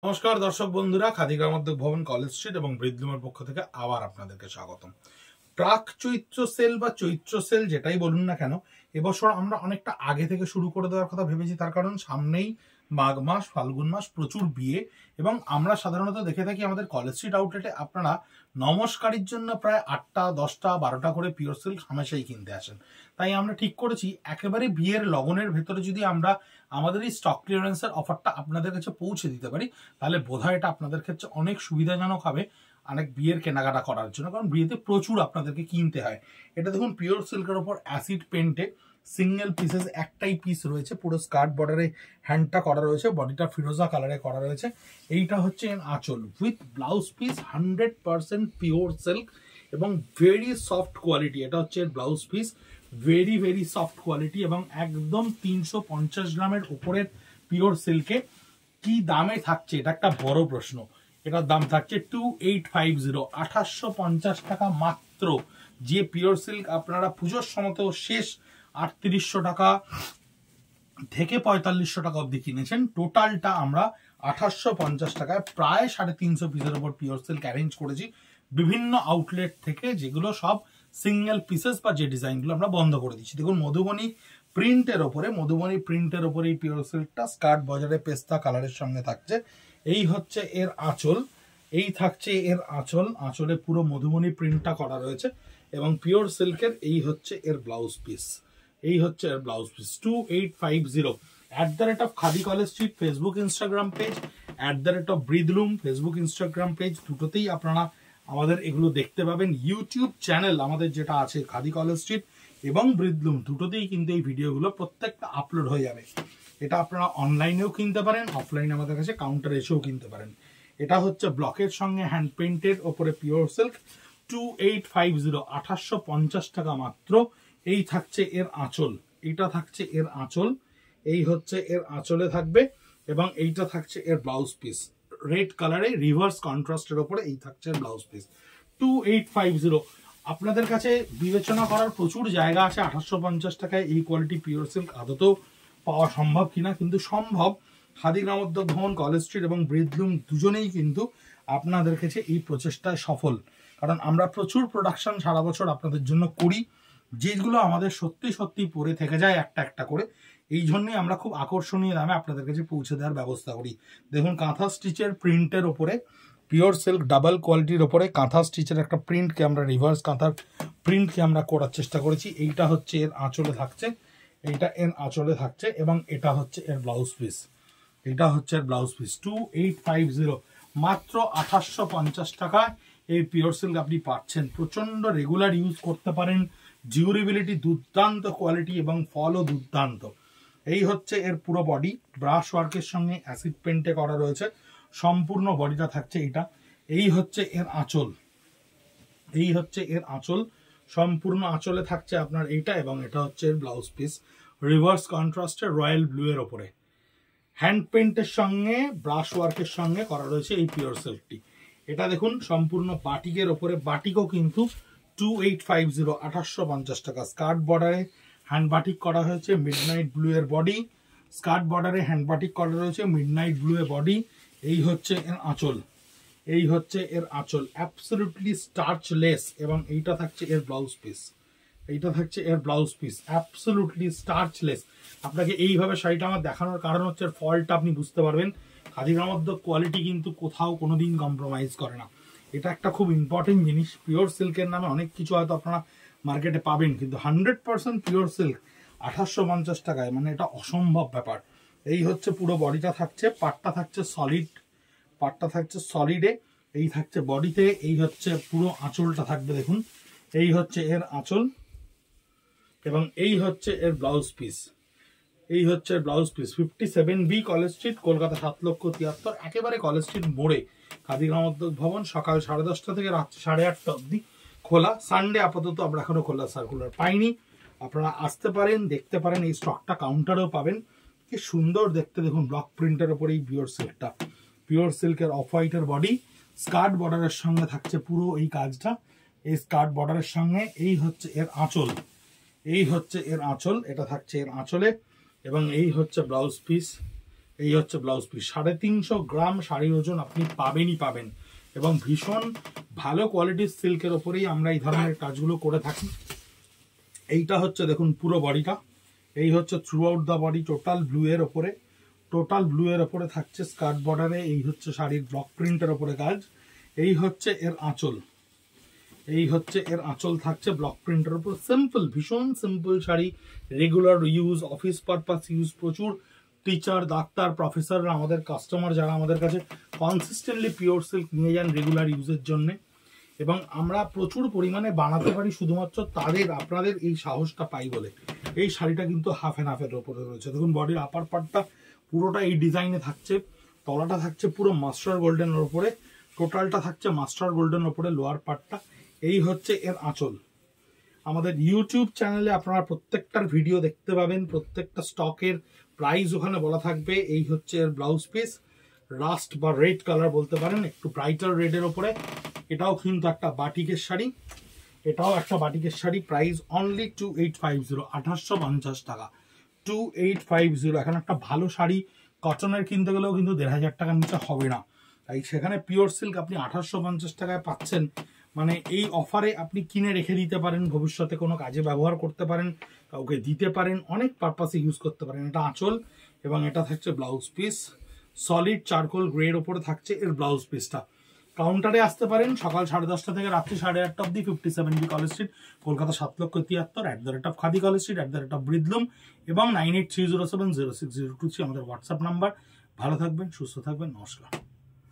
নমস্কার দর্শক বন্ধুরা, খাদি গ্রামোদ্যোগ ভবন, কলেজ স্ট্রিট এবং ব্রিদলুমের পক্ষ থেকে আবার আপনাদেরকে স্বাগতম। প্রাক চৈত্র সেল বা চৈত্র সেল যেটাই বলুন না কেন, এবছর আমরা অনেকটা আগে থেকে শুরু করে দেওয়ার কথা ভেবেছি। তার কারণ সামনেই মাঘ মাস, ফাল্গুন মাস, প্রচুর বিয়ে, এবং আমরা সাধারণত দেখে থাকি আমাদের কলেজ স্ট্রিট আউটলেটে আপনারা নমস্কারের জন্য প্রায় 8টা 10টা 12টা করে পিওর সিল্ক হামেশাই কিনতে আসেন। তাই আমরা ঠিক করেছি একেবারে বিয়ের লগনের ভেতরে যদি আমরা আমাদের এই স্টক ক্লিয়ারেন্সের অফারটা আপনাদের কাছে পৌঁছে দিতে পারি, তাহলে বোধহয় এটা আপনাদের ক্ষেত্রে অনেক সুবিধাজনক হবে অনেক বিয়ের কেনাকাটা করার জন্য। কারণ বিয়েতে প্রচুর আপনাদেরকে কিনতে হয়। এটা দেখুন পিওর সিল্কের ওপর অ্যাসিড পেন্টে সিঙ্গেল পিসেস, একটাই পিস রয়েছে, পুরো স্কার্ট বর্ডারে হ্যান্ডটা করা রয়েছে, বডিটা ফিরোজা কালারে করা রয়েছে। এইটা হচ্ছে এর আঁচল with blouse piece, 100% pure silk এবং ভেরি সফট কোয়ালিটি। এটা হচ্ছে এর blouse piece, very soft quality এবং একদম 350 গ্রামের উপরের পিওর সিল্কে কি দামে থাকছে এটা একটা বড় প্রশ্ন। এটার দাম থাকছে 2850, 2850 টাকা মাত্র। যে পিওর সিল্ক আপনারা পুজোর সময়তেও শেষ 3800 টাকা থেকে 4500 টাকা অবধি কিনেছেন, টোটালটা আমরা 2850 টাকায় প্রায় 350 পিসের উপর পিওর সিল্ক অ্যারেঞ্জ করেছি বিভিন্ন আউটলেট থেকে, যেগুলো সব সিঙ্গেল পিসেস বা যে ডিজাইনগুলো আমরা বন্ধ করে দিচ্ছি। দেখুন মধুবনী প্রিন্টের ওপরে, এই পিওর সিল্কটা স্কার্ট বাজারে পেস্তা কালারের সঙ্গে থাকছে। এই হচ্ছে এর আঁচল, এই থাকছে এর আঁচল, আঁচলে পুরো মধুবনী প্রিন্টটা করা রয়েছে এবং পিওর সিল্কের এই হচ্ছে এর ব্লাউজ পিস, এই হচ্ছে এর blouse piece. 2850 @ Khadi College Street Facebook Instagram page, @ Breathloom Facebook Instagram page, দুটোতেই আপনারা আমাদের এগুলো দেখতে পাবেন। ইউটিউব চ্যানেল আমাদের যেটা আছে খাদি কলেজ স্ট্রিট এবং ব্রিদলুম, দুটোতেই কিন্তু এই ভিডিওগুলো প্রত্যেকটা আপলোড হয়ে যাবে। এটা আপনারা অনলাইনেও কিনতে পারেন, অফলাইনে আমাদের কাছে কাউন্টারে এসেও কিনতে পারেন। এটা হচ্ছে ব্লকের সঙ্গে হ্যান্ড পেন্টের ওপরে পিওর সিল্ক, 2850, 2850 টাকা মাত্র। এই থাকছে এর আঁচল, এইটা থাকছে এর আঁচল, এই হচ্ছে এর আঁচলে থাকবে এবং এইটা থাকছে এর ব্লাউজ পিস, রেড কালারে রিভার্স কন্ট্রাস্টের ওপরে এই থাকছে ব্লাউজ পিস। 2850। আপনাদের কাছে বিবেচনা করার প্রচুর জায়গা আছে 2850 টাকায় এই কোয়ালিটি পিওর সিল্ক আদতেও পাওয়া সম্ভব কিনা, কিন্তু সম্ভব। খাদি গ্রামোদ্যোগ ভবন, কলেজ স্ট্রিট এবং ব্রিদলুম দুজনেই কিন্তু আপনাদের কাছে এই প্রচেষ্টায় সফল, কারণ আমরা প্রচুর প্রোডাকশন সারা বছর আপনাদের জন্য করি, যেগুলো আমাদের সত্যি পরে থেকে যায় একটা একটা করে। এই জন্যই আমরা খুব আকর্ষণীয় দামে আপনাদের কাছে পৌঁছে দেওয়ার ব্যবস্থা করি। দেখুন কাঁথা স্টিচের প্রিন্টের ওপরে পিওর সিল্ক ডাবল কোয়ালিটির ওপরে কাঁথা স্টিচের একটা প্রিন্টকে আমরা রিভার্স কাঁথার প্রিন্টকে আমরা করার চেষ্টা করেছি। এইটা হচ্ছে এর আঁচলে থাকছে, এইটা এর আঁচলে থাকছে এবং এটা হচ্ছে এর ব্লাউজ পিস, এটা হচ্ছে এর ব্লাউজ পিস। 2850, মাত্র 2850 টাকায় এই পিওর সিল্ক আপনি পাচ্ছেন। প্রচন্ড রেগুলার ইউজ করতে পারেন, ডিউরেবিলিটি দুর্দান্ত কোয়ালিটি এবং ফলও দুর্দান্ত। এই হচ্ছে এর পুরো বডি, ব্রাশ ওয়ার্কের সঙ্গে অ্যাসিড পেন্টে করা রয়েছে, সম্পূর্ণ বডিটা থাকছে এটা। এই হচ্ছে এর আঁচল, এই হচ্ছে এর আঁচল, সম্পূর্ণ আঁচলে থাকছে আপনার এইটা এবং এটা হচ্ছে এর ব্লাউজ পিস, রিভার্স কন্ট্রাস্টের রয়্যাল ব্লু এর ওপরে হ্যান্ড পেন্টের সঙ্গে ব্রাশ ওয়ার্কের সঙ্গে করা রয়েছে এই পিওর সিল্কটি। এটা দেখুন সম্পূর্ণ বাটিকের ওপরে, বাটিকও কিন্তু 2850, 2850 টাকা। স্কার্ট বর্ডারে হ্যান্ড বাটিক করা হয়েছে, মিডনাইট ব্লু এর বডি, স্কার্ট বর্ডারে হ্যান্ড বাটিক করা রয়েছে, মিডনাইট ব্লু এর বডি। এই হচ্ছে এর আঁচল, এই হচ্ছে এর আঁচল, অ্যাবসলিউটলি স্টার্চলেস এবং এইটা থাকছে এর ব্লাউজ পিস, এইটা থাকছে এর ব্লাউজ পিস, অ্যাবসলিউটলি স্টার্চলেস। আপনাকে এইভাবে শাড়িটা আমার দেখানোর কারণ হচ্ছে ফলটা আপনি বুঝতে পারবেন। খাদি গ্রামোদ্যোগ কোয়ালিটি কিন্তু কোথাও কোনোদিন কম্প্রোমাইজ করে না, এটা একটা খুব ইম্পর্টেন্ট জিনিস। পিওর সিল্কের নামে অনেক কিছু হয়তো আপনারা মার্কেটে পাবেন, কিন্তু 100% পিওর সিল্ক 2850 টাকায়, মানে এটা অসম্ভব ব্যাপার। এই হচ্ছে পুরো বডিটা থাকছে, পাটটা থাকছে সলিড, পাটটা থাকছে সলিডে, এই থাকছে বডিতে। এই হচ্ছে পুরো আঁচলটা থাকবে, দেখুন এই হচ্ছে এর আঁচল এবং এই হচ্ছে এর ব্লাউজ পিস, এই হচ্ছে blouse piece. 57B College Street, Kolkata 7,73,000, একেবারে কলেজ স্ট্রিট মোড়ে খাদি গ্রামোদ্যোগ ভবন। সকাল 10:30 থেকে রাত 8:30 অবধি খোলা। সানডে আপাতত আমরা এখনো খোলা সার্কুলার পাইনি, আপনারা আসতে পারেন, দেখতে পারেন। এই স্টকটা কাউন্টারেও পাবেন। কি সুন্দর দেখতে, দেখুন ব্লক প্রিন্টের ওপরে এই পিওর সিল্কটা, পিওর সিল্কের অফ হোয়াইটের বডি, স্কার্ট বর্ডারের সঙ্গে থাকছে পুরো এই কাজটা, এই স্কার্ট বর্ডারের সঙ্গে। এই হচ্ছে এর আঁচল, এই হচ্ছে এর আঁচল, এটা থাকছে এর আঁচলে এবং এই হচ্ছে ব্লাউজ পিস, এই হচ্ছে ব্লাউজ পিস। 350 গ্রাম শাড়ির ওজন আপনি পাবেন এবং ভীষণ ভালো কোয়ালিটির সিল্কের ওপরেই আমরা এই ধরনের কাজগুলো করে থাকি। এইটা হচ্ছে দেখুন পুরো বডিটা, এই হচ্ছে through out the body total blue এর ওপরে থাকছে স্কার্ট বর্ডারে। এই হচ্ছে শাড়ির ব্লক প্রিন্টের ওপরে কাজ। এই হচ্ছে এর আঁচল, থাকছে ব্লক প্রিন্টের উপর। সিম্পল, ভীষণ simple sari, regular use, office purpose use. প্রচুর টিচার, ডাক্তার, প্রফেসররা আমাদের কাস্টমার, যারা আমাদের কাছে কনসিস্টেন্টলি পিওর সিল্ক নিয়ে যান রেগুলার ইউজের জন্য, এবং আমরা প্রচুর পরিমাণে বানাতে পারি শুধুমাত্র আপনাদের এই সাহসটা পাই বলে। এই শাড়িটা কিন্তু হাফ অ্যান্ড হাফের ওপরে রয়েছে। দেখুন বডির আপার পার্টটা পুরোটা এই ডিজাইনে থাকছে, তলাটা থাকছে পুরো মাস্টার গোল্ডেনের ওপরে, টোটালটা থাকছে মাস্টার গোল্ডেনের ওপরে লোয়ার পার্টটা। এই হচ্ছে এর আঁচল। আমাদের ইউটিউব চ্যানেলে আপনারা প্রত্যেকটার ভিডিও দেখতে পাবেন, প্রত্যেকটা স্টকের প্রাইস ওখানে বলা থাকবে। এই হচ্ছে এর ব্লাউজ পিস, রাস্ট বা রেড কালার বলতে পারেন, একটু ব্রাইটার রেডের ওপরে। এটাও কিন্তু একটা বাটিকের শাড়ি, প্রাইস অনলি 2850, 2850 টাকা, 2850। এখন একটা ভালো শাড়ি কটনের কিনতে গেলেও কিন্তু 1500 টাকার নিচে হবে না, তাই সেখানে পিওর সিল্ক আপনি 2850 টাকায় পাচ্ছেন। মানে এই অফারে আপনি কিনে রেখে দিতে পারেন, ভবিষ্যতে কোনো কাজে ব্যবহার করতে পারেন, কাউকে দিতে পারেন, অনেক পারপাসে ইউজ করতে পারেন। এটা আঁচল এবং এটা থাকছে ব্লাউজ পিস। সলিড চারকোল গ্রের ওপরে থাকছে এর ব্লাউজ পিসটা। কাউন্টারে আসতে পারেন সকাল 10:30 থেকে রাত্রি 8:30 অব্দি, 57B College Street, Kolkata 7,73,, @Khadi College Street, @Breathloom, এবং 9830706023 আমাদের হোয়াটসঅ্যাপ নাম্বার। ভালো থাকবেন, সুস্থ থাকবেন, নমস্কার।